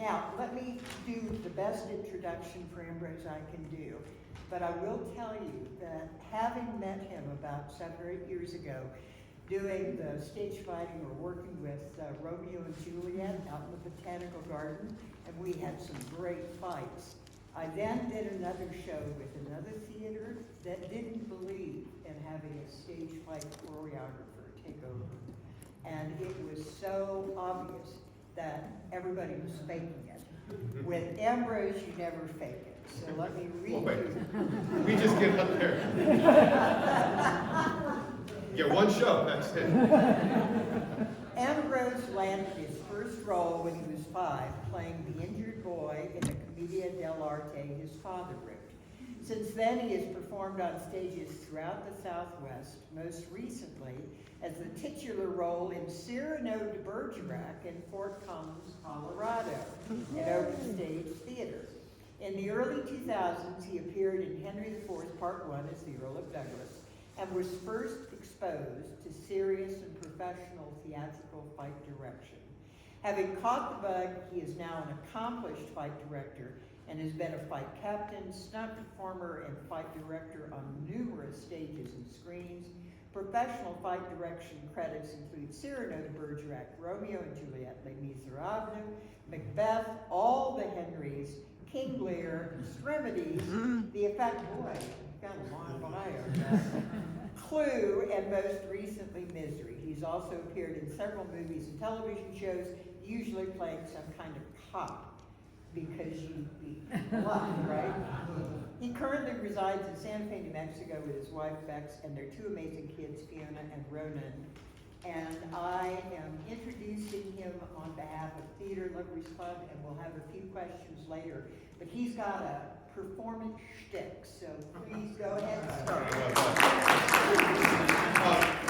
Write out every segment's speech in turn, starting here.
Now, let me do the best introduction for Ambrose I can do, but I will tell you that having met him about 7 or 8 years ago, doing the stage fighting or working with Romeo and Juliet out in the Botanical Garden, and we had some great fights. I then did another show with another theater that didn't believe in having a stage fight choreographer take over. And it was so obvious that everybody was faking it. With Ambrose, you never fake it. So let me read you. We just get up there. Get one show, that's it. Ambrose landed his first role when he was 5, playing the injured boy in the Commedia dell'arte his father wrote. Since then, he has performed on stages throughout the Southwest, most recently as the titular role in Cyrano de Bergerac in Fort Collins, Colorado, at Open Stage Theater. In the early 2000s, he appeared in Henry IV, Part 1 as the Earl of Douglas, and was first exposed to serious and professional theatrical fight direction. Having caught the bug, he is now an accomplished fight director and has been a fight captain, stunt performer, and fight director on numerous stages and screens. Professional fight direction credits include Cyrano de Bergerac, Romeo and Juliet, Les Miserables, Macbeth, All the Henrys, King Lear, Extremities, The Effect, boy, you've got a long bio, Clue, and most recently Misery. He's also appeared in several movies and television shows, usually playing some kind of cop, because you beat blood, right? He currently resides in Santa Fe, New Mexico with his wife Bex and their 2 amazing kids, Fiona and Ronan. And I am introducing him on behalf of Theater Lovers Club, and we'll have a few questions later. But he's got a performance shtick, so please go ahead and start.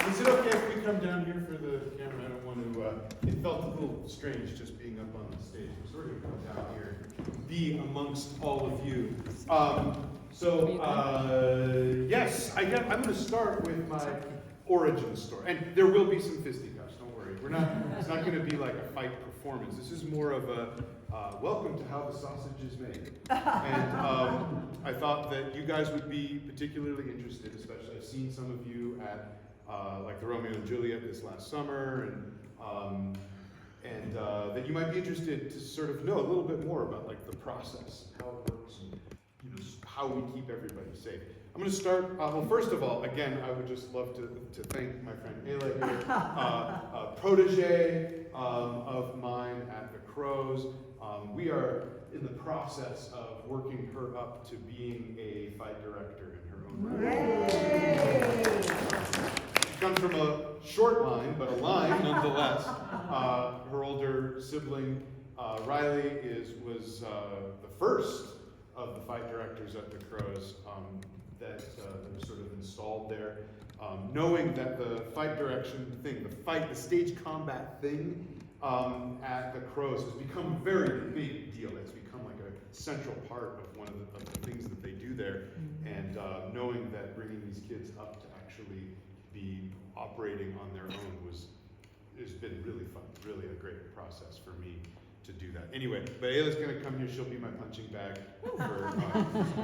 Is it okay if we come down here for the camera? I don't want to, it felt a little strange just being up on the stage. So we're going to come down here, be amongst all of you. Yes, I'm going to start with my origin story. And there will be some fisticuffs, don't worry. It's not going to be like a fight performance. This is more of a welcome to how the sausage is made. And I thought that you guys would be particularly interested, especially I've seen some of you at like the Romeo and Juliet this last summer, and that you might be interested to sort of know a little bit more about like the process, how it works, and how we keep everybody safe. I'm going to start, well, first of all, again, I would just love to thank my friend Ayla here, a protege of mine at the Crows. We are in the process of working her up to being a fight director in her own right. She comes from a short line, but a line nonetheless. Her older sibling, Riley, was the first of the fight directors at the Crows that was sort of installed there. Knowing that the fight direction thing, the stage combat thing at the Crows has become a very big deal. It's become like a central part of one of the things that they do there. And knowing that bringing these kids up to actually be operating on their own has been really fun, really a great process for me to do that. Anyway, but Ayla's gonna come here, she'll be my punching bag for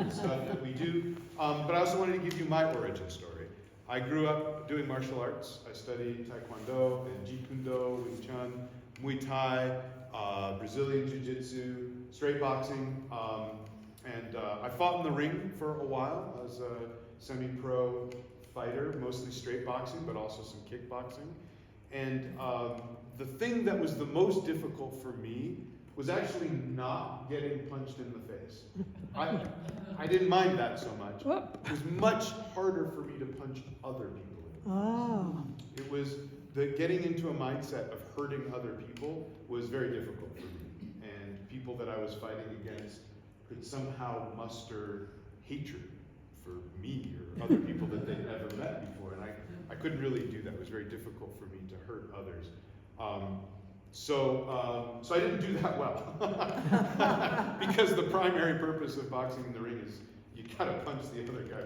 stuff that we do. But I also wanted to give you my origin story. I grew up doing martial arts. I studied Taekwondo and Jeet Kune Do, Wing Chun, Muay Thai, Brazilian Jiu-Jitsu, straight boxing, and I fought in the ring for a while as a semi-pro fighter, mostly straight boxing, but also some kickboxing. And the thing that was the most difficult for me was actually not getting punched in the face. I didn't mind that so much. It was much harder for me to punch other people in the face. Oh. It was getting into a mindset of hurting other people was very difficult for me. And people that I was fighting against could somehow muster hatred for me or other people that they'd never met before. And I couldn't really do that. It was very difficult for me to hurt others. So I didn't do that well. Because the primary purpose of boxing in the ring is you gotta punch the other guy.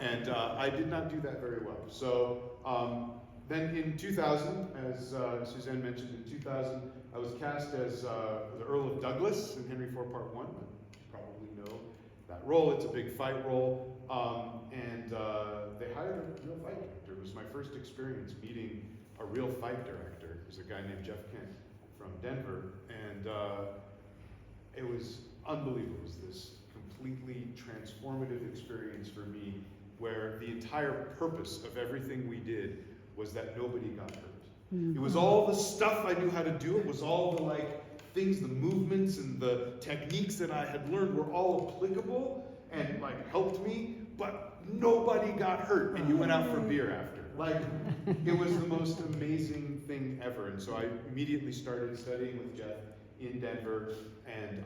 And I did not do that very well. So Then in 2000, as Suzanne mentioned, in 2000, I was cast as the Earl of Douglas in Henry IV Part 1. You probably know that role. It's a big fight role. And they hired a real fight director. It was my first experience meeting a real fight director. It was a guy named Jeff Kent from Denver. And it was unbelievable. It was this completely transformative experience for me where the entire purpose of everything we did was that nobody got hurt. It was all the stuff I knew how to do. It was all the things, the movements and the techniques that I had learned were all applicable and helped me, but nobody got hurt and you went out for beer after. It was the most amazing thing ever. And so I immediately started studying with Jeff in Denver and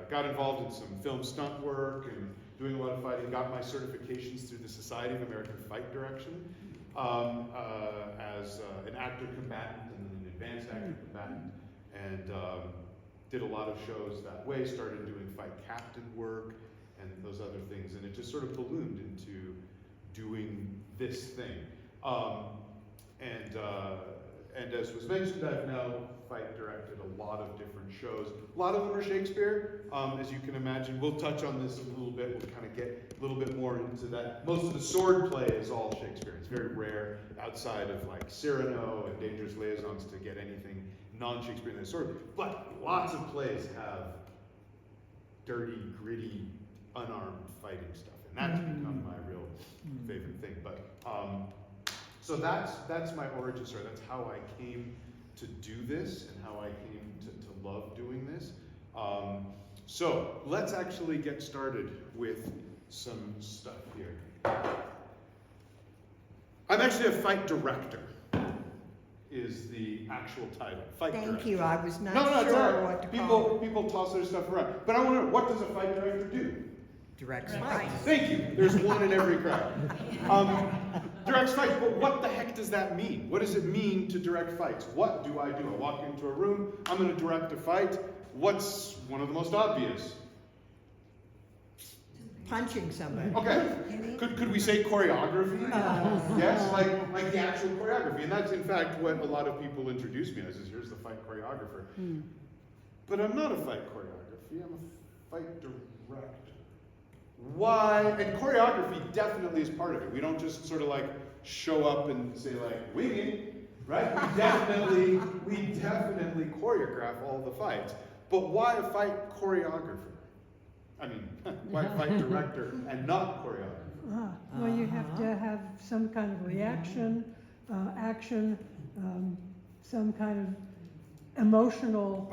got involved in some film stunt work and doing a lot of fighting, got my certifications through the Society of American Fight Direction as an actor combatant and an advanced actor combatant, and did a lot of shows that way, started doing fight captain work and those other things, and it just sort of ballooned into doing this thing. And as was mentioned, I've now fight directed a lot of different shows. A lot of them are Shakespeare, as you can imagine. We'll touch on this a little bit. We'll kind of get a little bit more into that. Most of the sword play is all Shakespeare. It's very rare outside of Cyrano and Dangerous Liaisons to get anything non-Shakespeare in the sword. But lots of plays have dirty, gritty, unarmed fighting stuff, and that's become my real favorite thing. But so that's my origin story. That's how I came to do this and how I came to love doing this. So let's actually get started with some stuff here. I'm actually a fight director, is the actual title. Fight director. Thank you, I was not it's sure all right. what to call it. People toss their stuff around. But I want to know, what does a fight director do? Directs fights. Thank you. There's one in every crowd. Directs fights, but what the heck does that mean? What does it mean to direct fights? What do? I walk into a room, I'm going to direct a fight. What's one of the most obvious? Punching somebody. Okay. Could we say choreography? Yes, like the actual choreography. And that's in fact what a lot of people introduce me as, is here's the fight choreographer. But I'm not a fight choreography, I'm a fight director. Why? And choreography definitely is part of it. We don't just sort of show up and say winging, right? We definitely choreograph all the fights. But why a fight choreographer? I mean, why a fight director and not choreographer? Well, you have to have some kind of reaction, action, some kind of emotional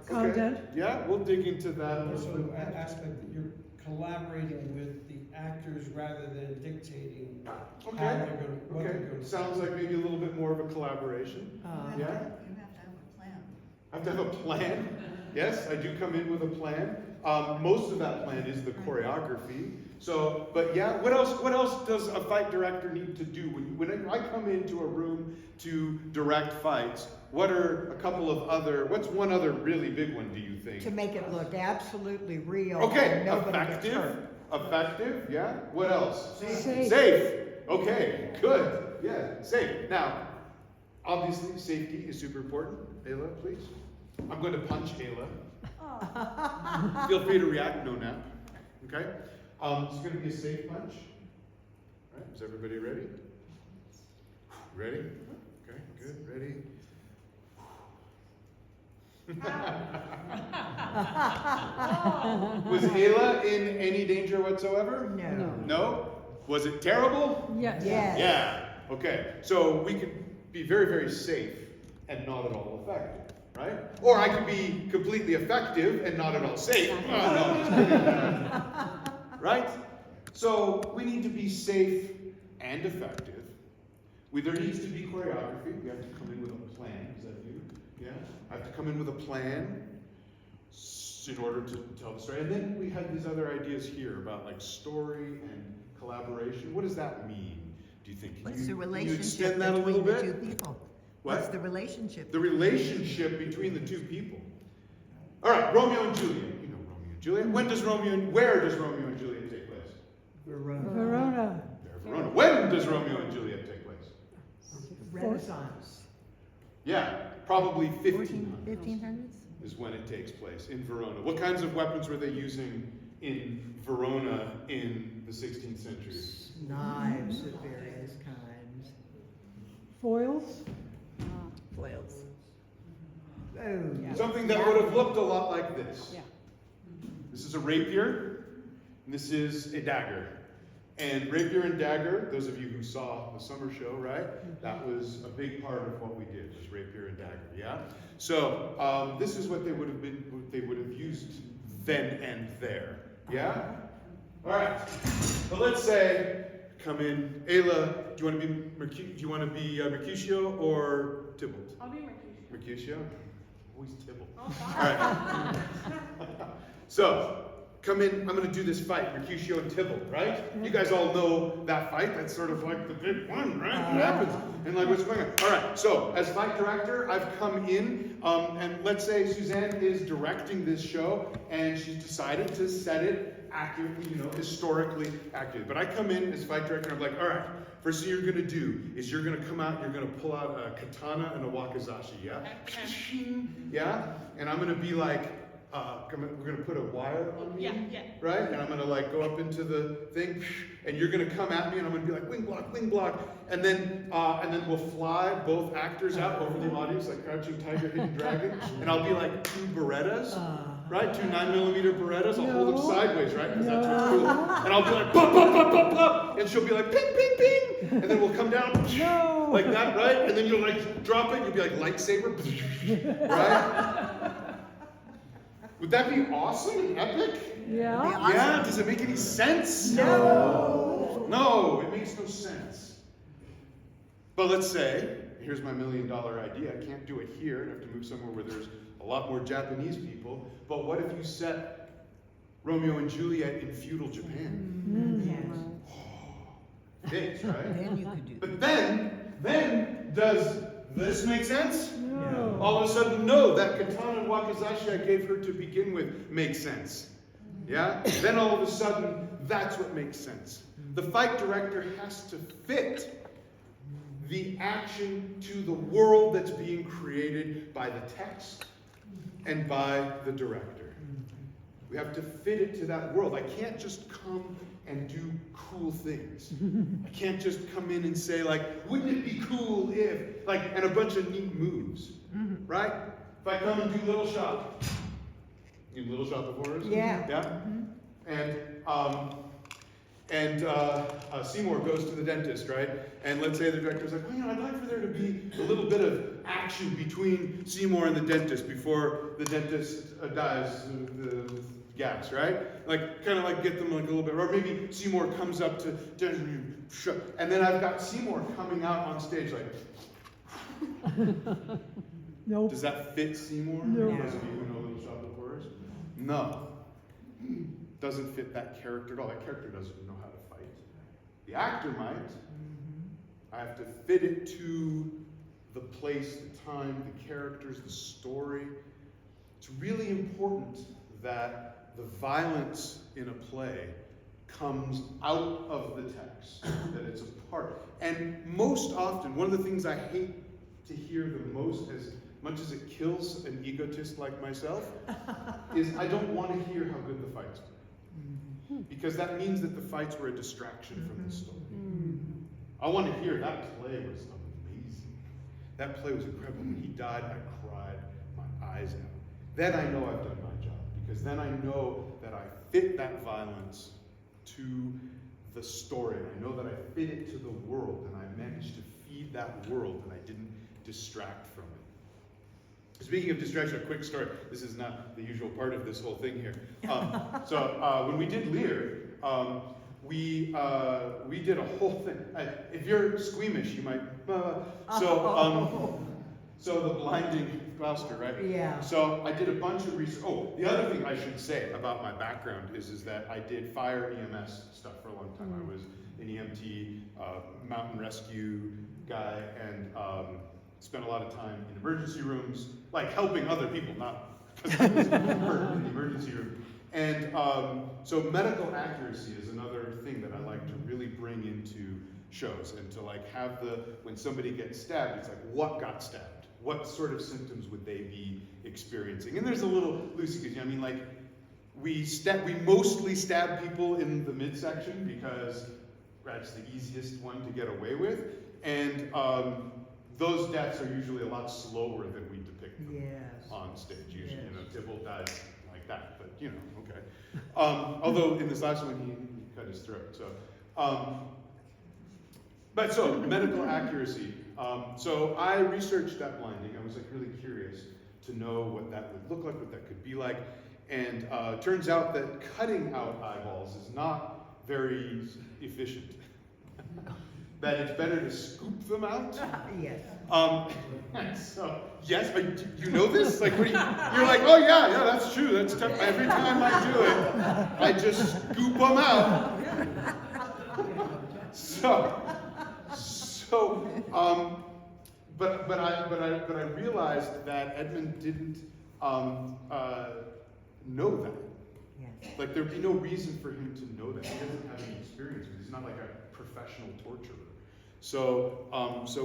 content. Yeah, we'll dig into that a little Also, bit. an aspect that you're collaborating with the actors rather than dictating how they're going to, what they're going to. Sounds like maybe a little bit more of a collaboration. Uh, Yeah? You have to have a plan. I have to have a plan. Yes, I do come in with a plan. Most of that plan is the choreography. So, but yeah, what else does a fight director need to do? When I come into a room to direct fights, what's one other really big one, do you think? to make it look absolutely real. Okay, and nobody gets hurt. effective, yeah. What else? Safe. Okay, good, yeah, safe. Now, obviously, safety is super important. Ayla, please. I'm going to punch Ayla. Feel free to react, no nap. Okay? It's going to be a safe punch. All right, is everybody ready? Ready? Okay, good, ready. Was Ayla in any danger whatsoever? No. No? Was it terrible? Yes. Yes. Yeah. Okay. So we could be very, very safe and not at all effective, right? Or I could be completely effective and not at all safe. Right? So we need to be safe and effective. There needs to be choreography. We have to come in with a plan. Is that you? Yeah? I have to come in with a plan in order to tell the story. And then we had these other ideas here about story and collaboration. What does that mean, do you think? What's the Can you relationship extend that a little between the bit? two people? What? What's the relationship? The relationship between the two people. All right, Romeo and Juliet. You know Romeo and Juliet. Where does Romeo and Juliet take place? Verona. Verona. When does Romeo and Juliet take place? Renaissance. Yeah, probably 1500 1500s? is when it takes place in Verona. What kinds of weapons were they using in Verona in the 16th century? Knives of various kinds. Foils? Foils. Oh, yeah. Something that would have looked a lot like this. Yeah. This is a rapier, and this is a dagger. And rapier and dagger, those of you who saw the summer show, right? That was a big part of what we did, was rapier and dagger, yeah? So this is what they would have used then and there, yeah? All right, but let's say, come in, Ayla, do you want to be Mercutio or Tybalt? I'll be Mercutio. Mercutio? Always Tybalt. Oh, All right. So, come in, I'm going to do this fight, Mercutio and Tybalt, right? You guys all know that fight. That's sort of like the big one, right? What happens? And like what's going on? All right, so as fight director, I've come in, and let's say Suzanne is directing this show, and she's decided to set it accurately, historically accurate. But I come in as fight director, and I'm like, all right, first thing you're going to do is you're going to come out, you're going to pull out a katana and a wakizashi, yeah? Yeah? And I'm going to be like, we're going to put a wire on me, Yeah. right? And I'm going to like go up into the thing, and you're going to come at me, and I'm going to be like, wing block, and then we'll fly both actors out over the audience like Crouching Tiger, Hidden Dragon, and I'll be like two Berettas, right? Two 9mm Berettas. I'll hold them sideways, right? Because that's what's cool. And I'll be like, pop, pop, pop, pop, pop, and she'll be like, ping, ping, ping, and then we'll come down like that, right? And then you'll like drop it, and you'll be like lightsaber, right? Would that be awesome and epic? Yeah. Yeah, does it make any sense? No. No, it makes no sense. But let's say, here's my $1 million idea. I can't do it here. I have to move somewhere where there's a lot more Japanese people. But what if you set Romeo and Juliet in feudal Japan? Fits, right? Then you could do. But then does this make sense? No. All of a sudden, no, that katana and wakizashi I gave her to begin with makes sense. Yeah? Then all of a sudden, that's what makes sense. The fight director has to fit the action to the world that's being created by the text and by the director. We have to fit it to that world. I can't just come and do cool things. I can't just come in and say, like, wouldn't it be cool if, like, and a bunch of neat moves, right? If I come and do Little Shop. You Little Shop before us? Yeah. Yeah? And Seymour goes to the dentist, right? And let's say the director's like, well, I'd like for there to be a little bit of action between Seymour and the dentist before the dentist dies the gas, right? Like, kind of like get them like a little bit, or maybe Seymour comes up to, and then I've got Seymour coming out on stage like, Nope. does that fit Seymour? No. Those of you who know Little Shop of Horrors? No. Doesn't fit that character at all. That character doesn't know how to fight. The actor might. I have to fit it to the place, the time, the characters, the story. It's really important that the violence in a play comes out of the text, that it's a part. And most often, one of the things I hate to hear the most, as much as it kills an egotist like myself, is I don't want to hear how good the fights were. Because that means that the fights were a distraction from the story. I want to hear that play was amazing. That play was incredible. When he died, I cried my eyes out. Then I know I've done my job. Because then I know that I fit that violence to the story. And I know that I fit it to the world. And I managed to feed that world. And I didn't distract from it. Speaking of distraction, a quick story. This is not the usual part of this whole thing here. So when we did Lear, we did a whole thing. If you're squeamish, you might. So the blinding Gloucester, right? Yeah. So I did a bunch of research. Oh, the other thing I should say about my background is that I did fire EMS stuff for a long time. I was an EMT, mountain rescue guy, and spent a lot of time in emergency rooms, like helping other people, not because I was hurt in the emergency room. And so medical accuracy is another thing that I like to really bring into shows, and to like have when somebody gets stabbed, it's like, what got stabbed? What sort of symptoms would they be experiencing? And there's a little loosey-goosey. I mean, like, we mostly stab people in the midsection because that's the easiest one to get away with, and those deaths are usually a lot slower than we depict them on stage. Usually, Yes. you know, Tybalt dies like that, but you know, okay. Although in this last one he cut his throat. So, but so medical accuracy. So I researched that blinding. I was like really curious to know what that would look like, what that could be like, and turns out that cutting out eyeballs is not very efficient. That it's better to scoop them out. Yes. So yes, you know this? Like, what you're like, oh yeah, that's true. That's tough. Every time I do it, I just scoop them out. But I realized that Edmund didn't know that. Yes. Like, there'd be no reason for him to know that. He doesn't have any experience with it. He's not like a professional torturer. So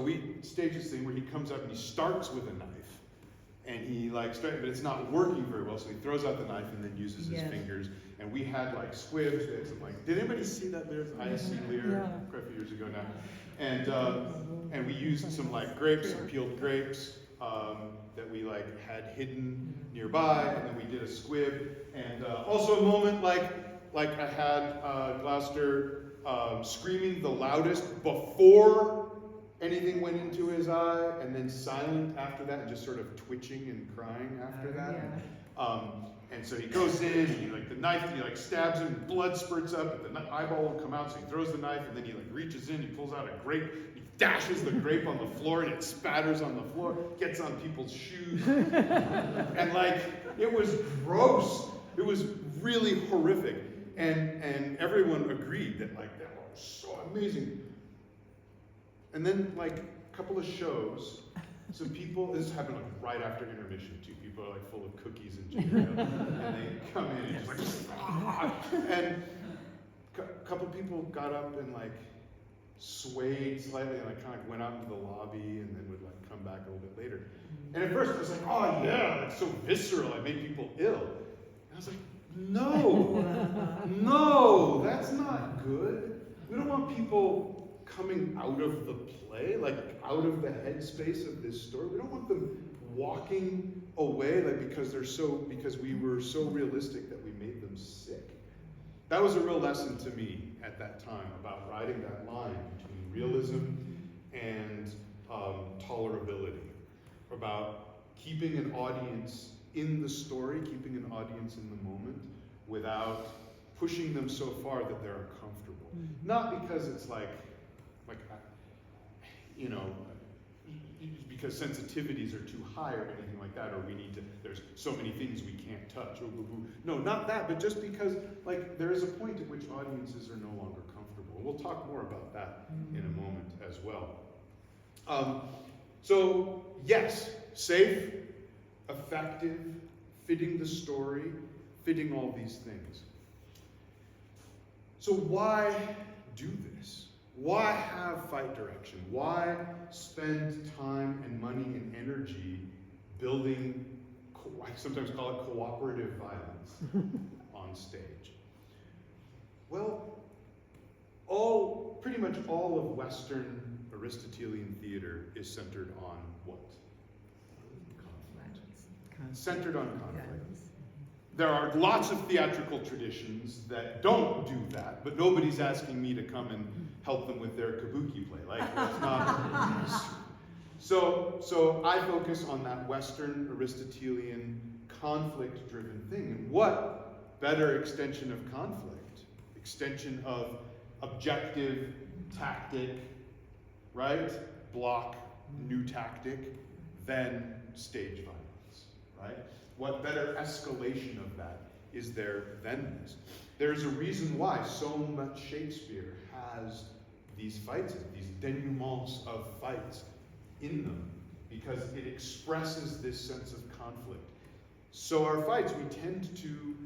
we stage this thing where he comes up and he starts with a knife, and he like but it's not working very well. So he throws out the knife and then uses his fingers. And we had like squibs. We had some like. Did anybody see that? There's ISC Lear quite a few years ago now, and we used some like grapes, some peeled grapes that we like had hidden nearby, and then we did a squib, and also a moment like I had Gloucester screaming the loudest before anything went into his eye, and then silent after that, and just sort of twitching and crying after that. And so he goes in, and he like the knife, and he like stabs him, and blood spurts up, but the eyeball won't come out, so he throws the knife, and then he like reaches in, he pulls out a grape, he dashes the grape on the floor, and it spatters on the floor, gets on people's shoes, and like it was gross. It was really horrific, and everyone agreed that like that was so amazing. And then like a couple of shows, some people, this happened like right after intermission too. People are like full of cookies and ginger ale, and they come in and just like, and a couple of people got up and like swayed slightly and like kind of went out into the lobby and then would like come back a little bit later. And at first I was like, oh yeah, that's so visceral, I made people ill. And I was like, no, that's not good. We don't want people coming out of the play, like out of the headspace of this story. We don't want them walking away like because we were so realistic that we made them sick. That was a real lesson to me at that time about riding that line between realism and tolerability, about keeping an audience in the story, keeping an audience in the moment without pushing them so far that they're uncomfortable. Not because it's like you know, because sensitivities are too high or anything like that, or there's so many things we can't touch. No, not that, but just because like there is a point at which audiences are no longer comfortable. We'll talk more about that in a moment as well. So yes, safe, effective, fitting the story, fitting all these things. So why do this? Why have fight direction? Why spend time and money and energy building, I sometimes call it cooperative violence on stage? Well, pretty much all of Western Aristotelian theater is centered on what? Conflict. Centered on conflict. There are lots of theatrical traditions that don't do that, but nobody's asking me to come and help them with their kabuki play. Like, that's not. So I focus on that Western Aristotelian conflict-driven thing. And what better extension of conflict? Extension of objective tactic, right? Block, new tactic, than stage violence, right? What better escalation of that is there than this? There's a reason why so much Shakespeare has these fights, these denouements of fights in them, because it expresses this sense of conflict. So our fights, we tend to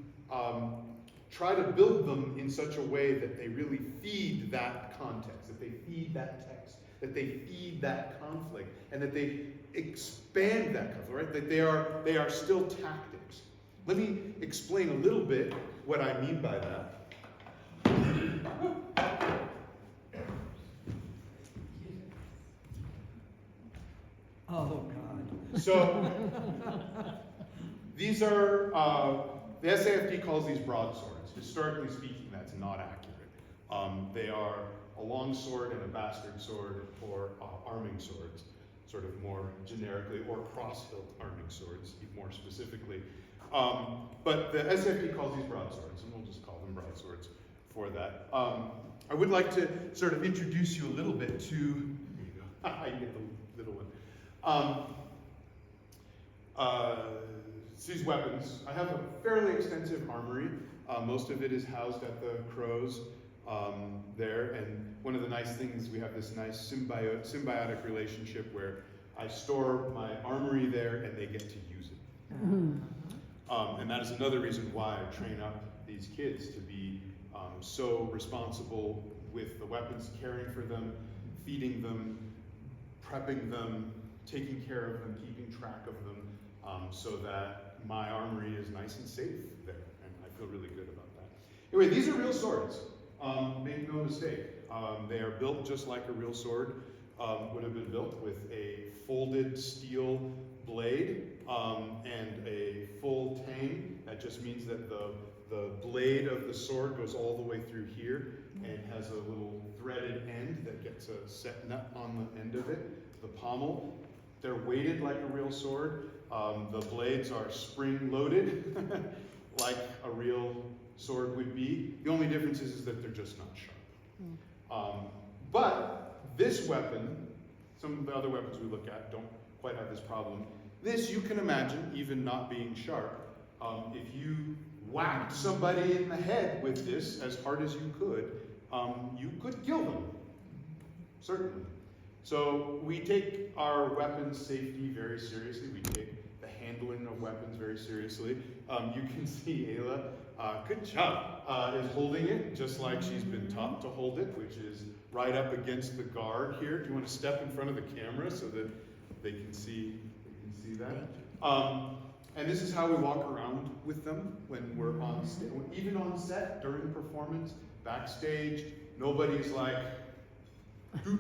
try to build them in such a way that they really feed that context, that they feed that text, that they feed that conflict, and that they expand that conflict, right? That they are still tactics. Let me explain a little bit what I mean by that. Oh, God. So, these are, the SAFD calls these broadswords. Historically speaking, that's not accurate. They are a long sword and a bastard sword, or arming swords, sort of more generically, or cross-hilt arming swords, more specifically. But the SAFD calls these broadswords, and we'll just call them broadswords for that. I would like to sort of introduce you a little bit to, here you go, you get the little one. These weapons. I have a fairly extensive armory. Most of it is housed at the Crows there, and one of the nice things, we have this nice symbiotic relationship where I store my armory there and they get to use it. And that is another reason why I train up these kids to be so responsible with the weapons, caring for them, feeding them, prepping them, taking care of them, keeping track of them, so that my armory is nice and safe there, and I feel really good about that. Anyway, these are real swords. Make no mistake. They are built just like a real sword would have been built, with a folded steel blade and a full tang. That just means that the blade of the sword goes all the way through here and has a little threaded end that gets a set nut on the end of it. The pommel, they're weighted like a real sword. The blades are spring-loaded, like a real sword would be. The only difference is that they're just not sharp. But this weapon, some of the other weapons we look at don't quite have this problem. This, you can imagine, even not being sharp, if you whacked somebody in the head with this as hard as you could kill them, certainly. So we take our weapons safety very seriously. We take the handling of weapons very seriously. You can see Ayla, good job, is holding it just like she's been taught to hold it, which is right up against the guard here. Do you want to step in front of the camera so that they can see that? And this is how we walk around with them when we're on stage, even on set during performance, backstage. Nobody's like, you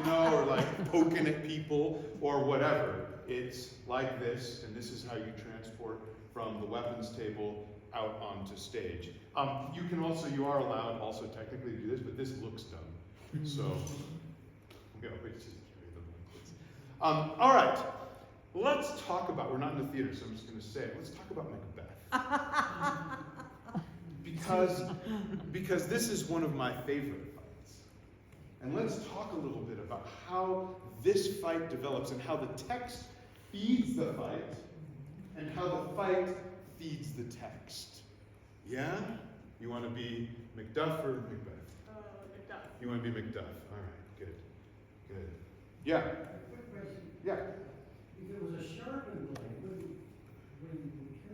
know, or like poking at people or whatever. It's like this, and this is how you transport from the weapons table out onto stage. You are allowed also technically to do this, but this looks dumb. So, we just carry them like this. All right, let's talk about, we're not in the theater, so I'm just going to say it. Let's talk about Macbeth. Because this is one of my favorite fights. And let's talk a little bit about how this fight develops and how the text feeds the fight and how the fight feeds the text. Yeah? You want to be Macduff or Macbeth? Macduff. You want to be Macduff. All right, good. Yeah? Quick question. Yeah. If it was a sharpened blade, wouldn't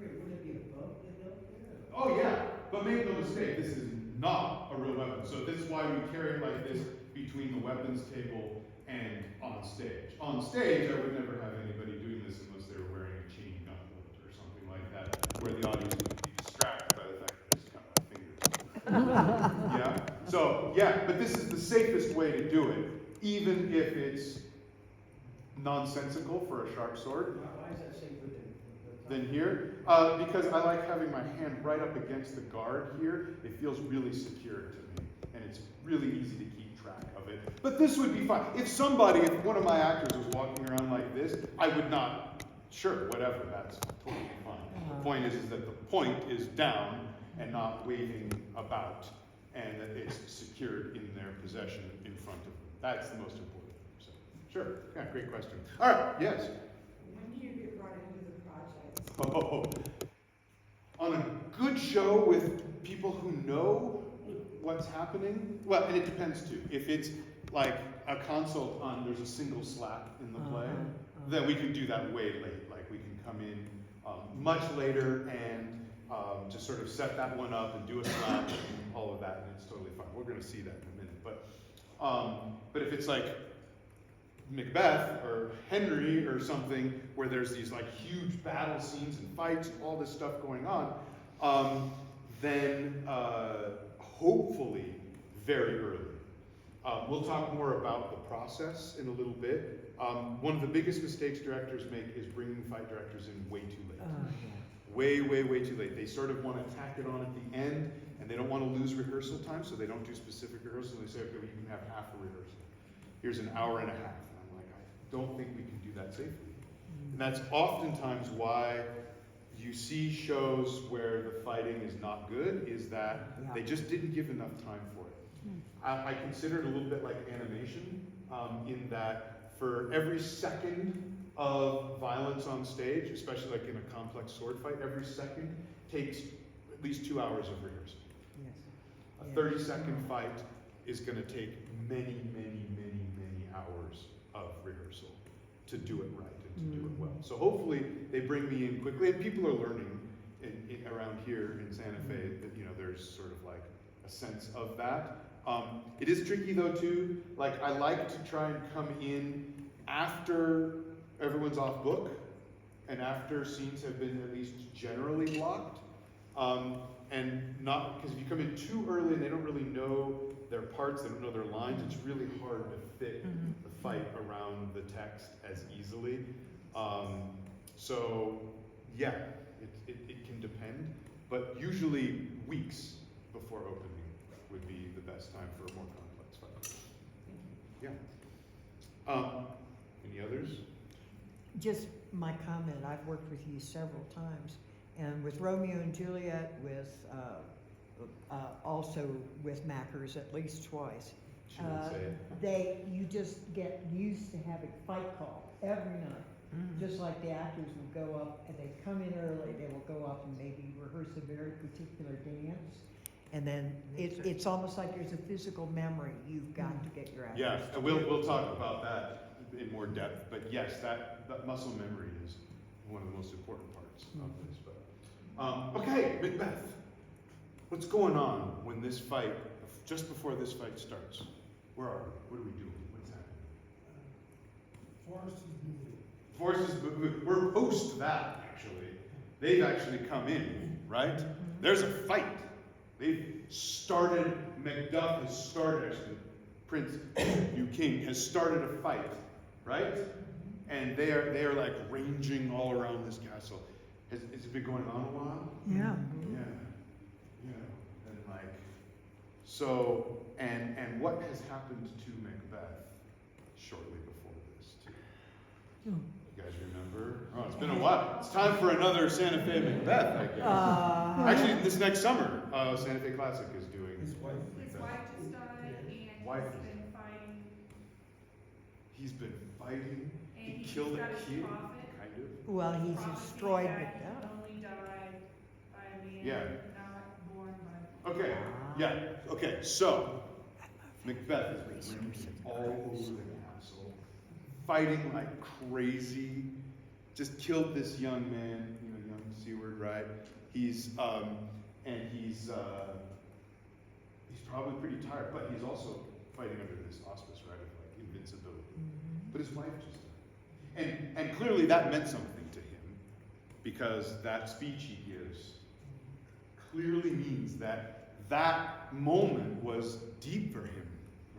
it be a boat that held there? Oh yeah, but make no mistake, this is not a real weapon. So this is why we carry it like this between the weapons table and on stage. On stage, I would never have anybody doing this unless they were wearing a chain gauntlet or something like that, where the audience would be distracted by the fact that I just cut my fingers. Yeah? So, yeah, but this is the safest way to do it, even if it's nonsensical for a sharp sword. Why is that safer Than here, because I like having my hand right up against the guard here. It feels really secure to me, and it's really easy to keep track of it. But this would be fine. If one of my actors was walking around like this, I would not, sure, whatever, that's totally fine. The point is that the point is down and not waving about, and that it's secured in their possession in front of them. That's the most important thing. So, sure, yeah, great question. All right, yes? When do you get brought into the project? Oh, on a good show with people who know what's happening, well, and it depends too. If it's like a consult on there's a single slap in the play, then we can do that way late. Like we can come in much later, and to sort of set that one up and do a slap and all of that, and it's totally fine. We're going to see that in a minute. But if it's like Macbeth or Henry or something where there's these like huge battle scenes and fights and all this stuff going on, then hopefully very early. We'll talk more about the process in a little bit. One of the biggest mistakes directors make is bringing fight directors in way too late. Way, way, way too late. They sort of want to tack it on at the end, and they don't want to lose rehearsal time, so they don't do specific rehearsal. They say, okay, well, you can have half a rehearsal. Here's an hour and a half. And I'm like, I don't think we can do that safely. And that's oftentimes why you see shows where the fighting is not good, is that they just didn't give enough time for it. I consider it a little bit like animation, in that for every second of violence on stage, especially like in a complex sword fight, every second takes at least 2 hours of rehearsal. A 30-second fight is going to take many, many, many, many hours of rehearsal to do it right and to do it well. So hopefully they bring me in quickly, and people are learning around here in Santa Fe that, you know, there's sort of like a sense of that. It is tricky though too. Like, I like to try and come in after everyone's off book and after scenes have been at least generally blocked. And not, because if you come in too early and they don't really know their parts, they don't know their lines, it's really hard to fit the fight around the text as easily. So yeah, it can depend, but usually weeks before opening would be the best time for a more complex fight. Yeah. Any others? Just my comment, I've worked with you several times, and with Romeo and Juliet, with also with Mackers at least twice. She would say it. You just get used to having fight call every night. Just like the actors will go up and they come in early, they will go up and maybe rehearse a very particular dance. And then it's almost like there's a physical memory. You've got to get your actors. Yeah, and we'll talk about that in more depth. But yes, that muscle memory is one of the most important parts of this. But okay, Macbeth. What's going on when this fight, just before this fight starts? Where are we? What are we doing? What's happening? Forrest is moving. We're post that, actually. They've actually come in, right? There's a fight. They've started, Macduff has started, actually, Prince, new king, has started a fight, right? And they are like ranging all around this castle. Has it been going on a while? Yeah. Yeah. And like, so, and what has happened to Macbeth shortly before this, too? You guys remember? Oh, it's been a while. It's time for another Santa Fe Macbeth, I guess. Actually, this next summer, Santa Fe Classic is doing His wife. His wife just died, and Wife. he's been fighting, He's been fighting. and He he's killed got a his kid, prophet. kind of. Well, he's Prophecy destroyed that Macduff. he only died by a man, Yeah. not born by. Okay, yeah, okay, so Macbeth has been raging all over the castle, fighting like crazy, just killed this young man, you know, young Seward, right? He's probably pretty tired, but he's also fighting under this auspice, right, of like invincibility. But his wife just died. And clearly that meant something to him, because that speech he gives clearly means that that moment was deep for him,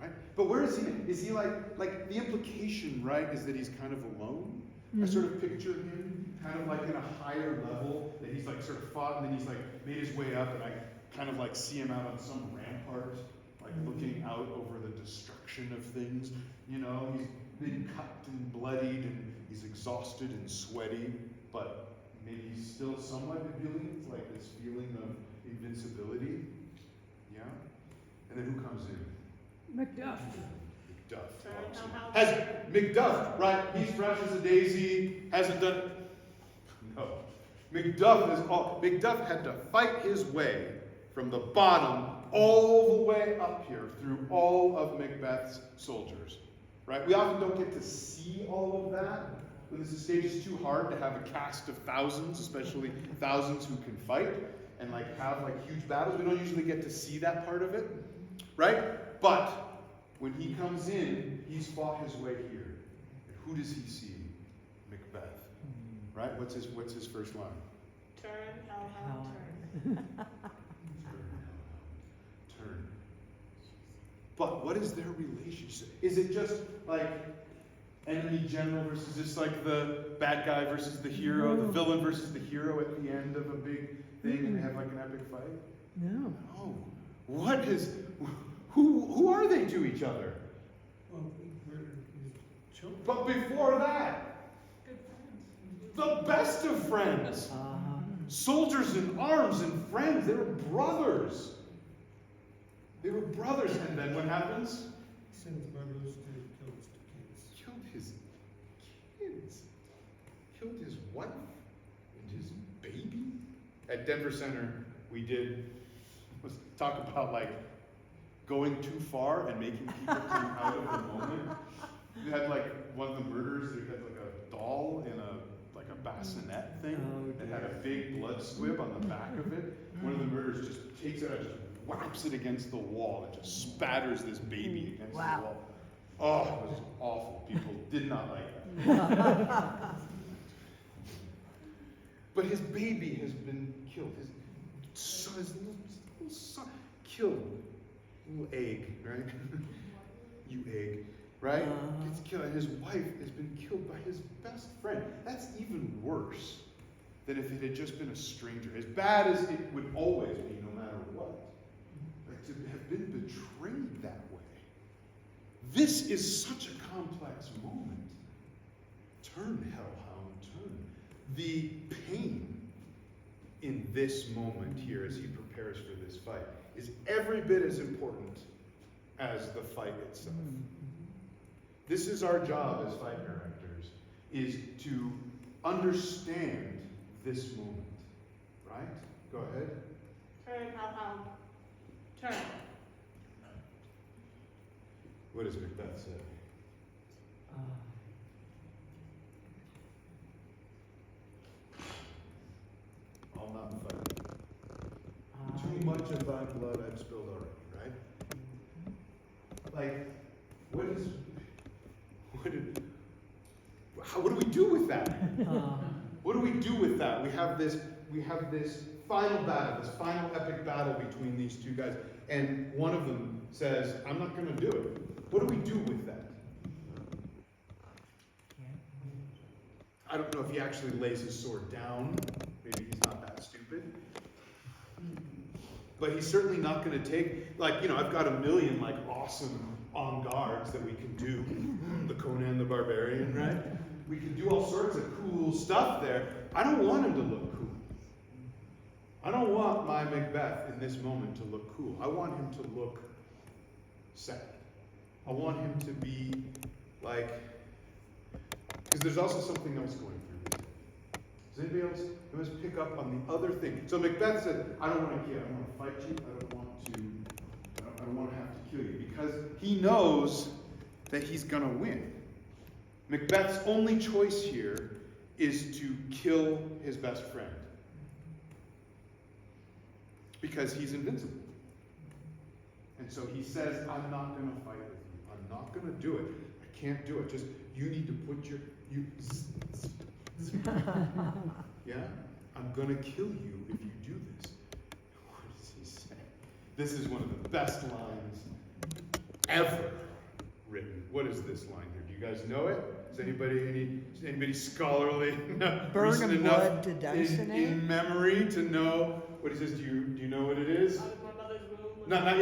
right? But where is he? Is he like the implication, right, is that he's kind of alone? I sort of picture him kind of like in a higher level, that he's like sort of fought and then he's like made his way up, and I kind of like see him out on some rampart, like looking out over the destruction of things. You know, he's been cut and bloodied and he's exhausted and sweaty, but maybe he's still somewhat revealing, like this feeling of invincibility. Yeah? And then who comes in? Macduff. Macduff. Sorry, how- Has Macduff, right? He's fresh as a daisy, hasn't done. No. Macduff had to fight his way from the bottom all the way up here through all of Macbeth's soldiers. Right? We often don't get to see all of that, when the stage is too hard to have a cast of thousands, especially thousands who can fight and like have like huge battles. We don't usually get to see that part of it, right? But when he comes in, he's fought his way here. And who does he see? Macbeth, right? What's his first line? Turn, hellhound, turn. Turn. But what is their relationship? Is it just like enemy general versus just like the bad guy versus the hero, the villain versus the hero at the end of a big thing, and they have like an epic fight? No. No. What is? Who are they to each other? Well, we're his children. But before that, Good friends. the best of friends, soldiers in arms and friends. They were brothers. They were brothers, and then what happens? He sends brothers to kill his kids. Killed his kids. Killed his wife and his baby. At Denver Center, we did talk about like going too far and making people come out of the moment. We had like one of the murderers who had like a doll in a bassinet thing. It had a big blood squib on the back of it. One of the murderers just takes it and just whaps it against the wall and just spatters this baby against the wall. Oh, it was awful. People did not like that. But his baby has been killed. His little son killed. Little egg, right? You egg, right? Gets killed. And his wife has been killed by his best friend. That's even worse than if it had just been a stranger. As bad as it would always be, no matter what. Like to have been betrayed that way. This is such a complex moment. Turn, hellhound, turn. The pain in this moment here as he prepares for this fight is every bit as important as the fight itself. This is our job as fight directors, is to understand this moment, right? Go ahead. Turn, hellhound, turn. What does Macbeth say? I'll not fight. Too much of thy blood I've spilled already, right? Like, what do we do with that? What do we do with that? We have this final battle, this final epic battle between these two guys, and one of them says, I'm not gonna do it. What do we do with that? I don't know if he actually lays his sword down. Maybe he's not that stupid. But he's certainly not going to take, I've got a million, awesome en gardes that we can do. The Conan the Barbarian, right? We can do all sorts of cool stuff there. I don't want him to look cool. I don't want my Macbeth in this moment to look cool. I want him to look sad. I want him to be because there's also something else going through his head. Does anybody else pick up on the other thing? So Macbeth said, I don't want to kill. I don't want to fight you. I don't want to have to kill you, because he knows that he's going to win. Macbeth's only choice here is to kill his best friend, because he's invincible. And so he says, I'm not going to fight with you. I'm not going to do it. I can't do it. Just, you need to put yeah? I'm going to kill you if you do this. What does he say? This is one of the best lines ever written. What is this line here? Do you guys know it? Is anybody scholarly Burn of blood to Dyson in memory to know what he says? Do you know what it is? Out of my mother's womb. No, not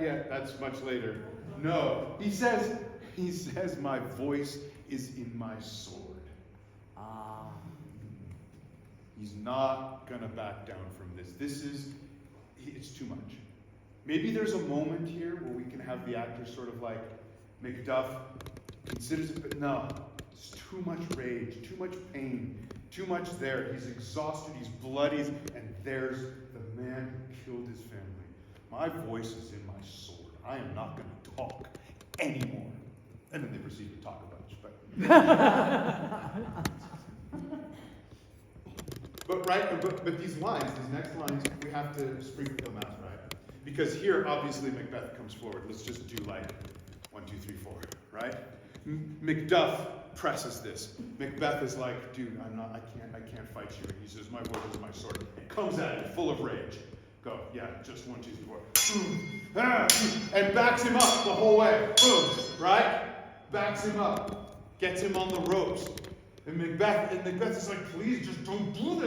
yet. That's much later. No. He says, my voice is in my sword. He's not gonna back down from this. It's too much. Maybe there's a moment here where we can have the actors sort of Macduff considers it, but no. It's too much rage, too much pain, too much there. He's exhausted, he's bloody, and there's the man who killed his family. My voice is in my sword. I am not gonna talk anymore. And then they proceed to talk a bunch, but. But these lines, these next lines, we have to sprinkle them out, right? Because here, obviously, Macbeth comes forward. Let's just do like 1, 2, 3, 4, right? Macduff presses this. Macbeth is like, dude, I can't fight you. And he says, my word is my sword. And comes at him full of rage. Go, yeah, just 1, 2, 3, 4. And backs him up the whole way. Boom, right? Backs him up. Gets him on the ropes. And Macbeth is like, please, just don't do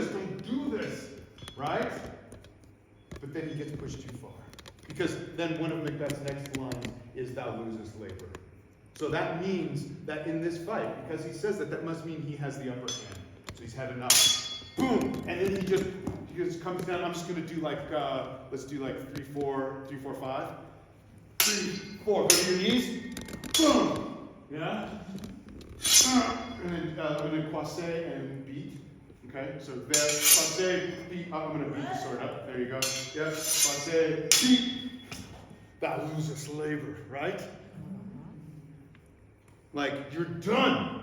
this, right? But then he gets pushed too far. Because then one of Macbeth's next lines is, thou losest labor. So that means that in this fight, because he says that must mean he has the upper hand. So he's had enough. Boom! And then he just comes down. I'm just going to do like, let's do like 3, 4, 5. 3, 4, go to your knees. Boom! Yeah? And then croisé and beat. Okay, so there, croisé, beat up. I'm going to beat the sword up. There you go. Yep, croisé, beat. Thou losest labor, right? Like, you're done.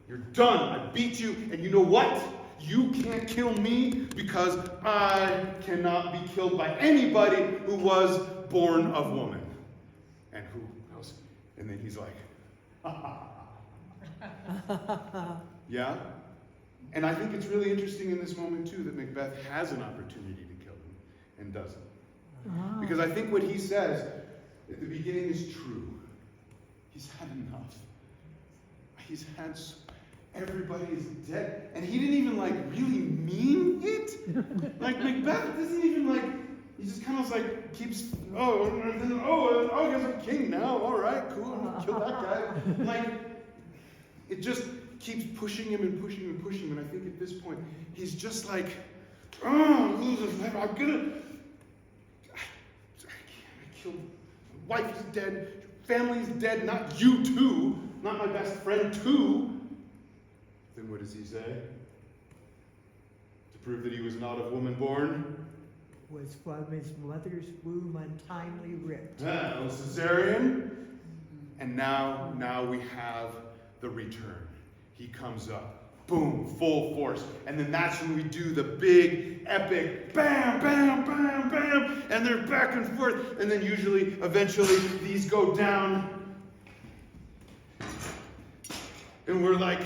You're done. I beat you, and you know what? You can't kill me because I cannot be killed by anybody who was born of woman. And who else? And then he's like, ha ha. Yeah? And I think it's really interesting in this moment, too, that Macbeth has an opportunity to kill him and doesn't. Because I think what he says at the beginning is true. He's had enough. He's had, everybody is dead. And he didn't even, like, really mean it. Like, Macbeth doesn't even, like, he just kind of, like, keeps, I guess I'm king now. All right, cool, I'm gonna kill that guy. Like, it just keeps pushing him and pushing him and pushing him. And I think at this point, he's just like, I'm gonna, I killed, my wife is dead, family's dead, not you too, not my best friend too. Then what does he say? To prove that he was not of woman born? Was from his mother's womb untimely ripped. Yeah, Caesarean. And now we have the return. He comes up, boom, full force. And then that's when we do the big, epic, bam, bam, bam, bam, and they're back and forth. And then eventually, these go down. And we're like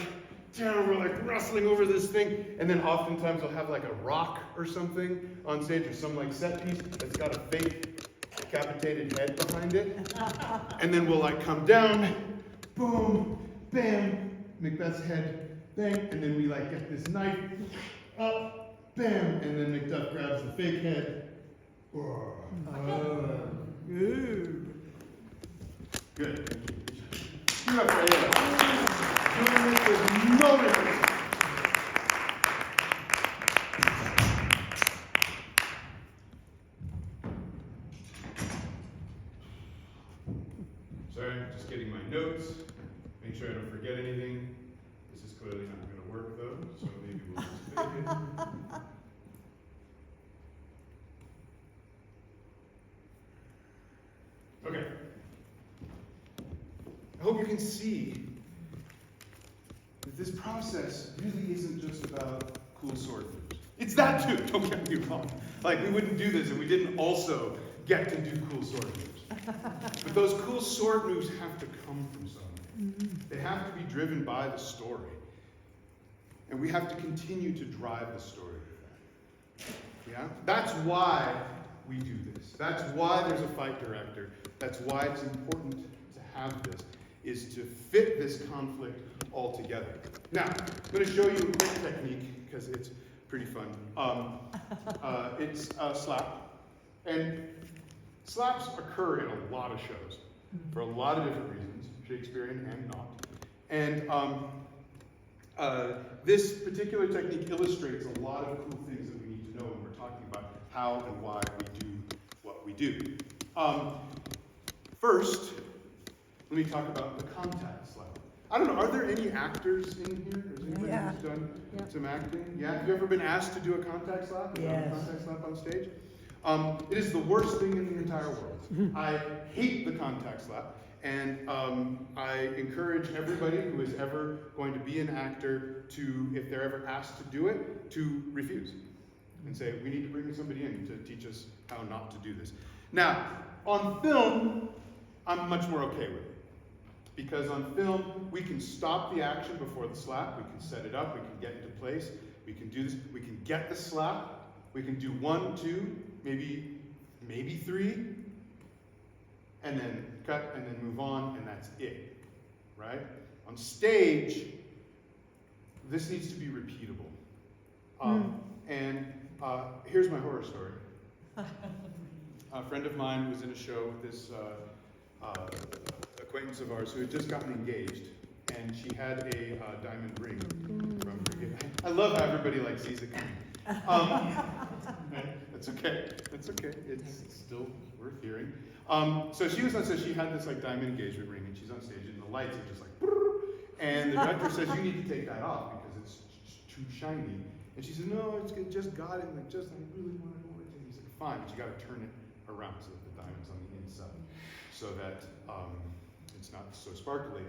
wrestling over this thing. And then oftentimes I'll have like a rock or something on stage, or some like set piece that's got a fake decapitated head behind it. And then we'll like come down, boom, bam, Macbeth's head, bang, and then we like get this knife, up, bam, and then Macduff grabs the fake head. Good. You're up right here. Doing this with no rehearsal. Sorry, just getting my notes. Make sure I don't forget anything. This is clearly not going to work though, so maybe we'll just fake it. Okay. I hope you can see that this process really isn't just about cool sword moves. It's that too, don't get me wrong. Like, we wouldn't do this if we didn't also get to do cool sword moves. But those cool sword moves have to come from somewhere. They have to be driven by the story. And we have to continue to drive the story with that. Yeah? That's why we do this. That's why there's a fight director. That's why it's important to have this, is to fit this conflict all together. Now, I'm going to show you a quick technique, because it's pretty fun. It's a slap. And slaps occur in a lot of shows, for a lot of different reasons, Shakespearean and not. And this particular technique illustrates a lot of cool things that we need to know when we're talking about how and why we do what we do. First, let me talk about the contact slap. I don't know, are there any actors in here? Is anybody who's done some acting? Yeah? Have you ever been asked to do a contact slap? Yes. A contact slap on stage? It is the worst thing in the entire world. I hate the contact slap. And I encourage everybody who is ever going to be an actor to, if they're ever asked to do it, to refuse. And say, we need to bring somebody in to teach us how not to do this. Now, on film, I'm much more okay with it. Because on film, we can stop the action before the slap, we can set it up, we can get into place, we can do this, we can get the slap, we can do 1, 2, maybe 3, and then cut, and then move on, and that's it, right? On stage, this needs to be repeatable. And here's my horror story. A friend of mine was in a show with this acquaintance of ours who had just gotten engaged, and she had a diamond ring from her gift. I love how everybody like sees it coming. That's okay. That's okay. It's still worth hearing. So she was on stage. She had this like diamond engagement ring, and she's on stage, and the lights are just like, brrr, and the director says you need to take that off because it's too shiny. And she says, no, it just got it. Like, I really want it. And he's like, fine, but you got to turn it around so that the diamond's on the inside, so that it's not so sparkly.